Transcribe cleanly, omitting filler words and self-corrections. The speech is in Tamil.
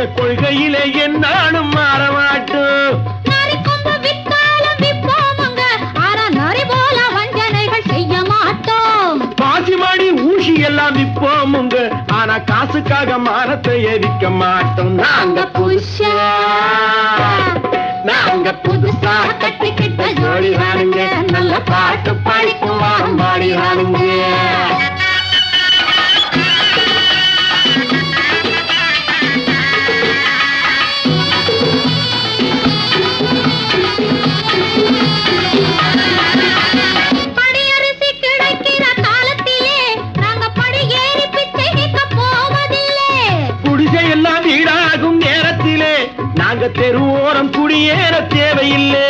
எங்க கொள்கையிலே என்னாலும் மாற மாட்டோம். பாசிமாடி ஊசி எல்லாம் விப்போமுங்க, ஆனா காசுக்காக மானத்தை எரிக்க மாட்டோம். நாங்க புதுசா கட்டிக்கிட்ட ஜோடிதானுங்க, நல்ல பாட்டு படிக்கும் பாடிதானுங்க. குடிசையெல்லாம் வீடாகும் நேரத்திலே நாங்க தெருவோரம் குடியேற தேவையில்லை.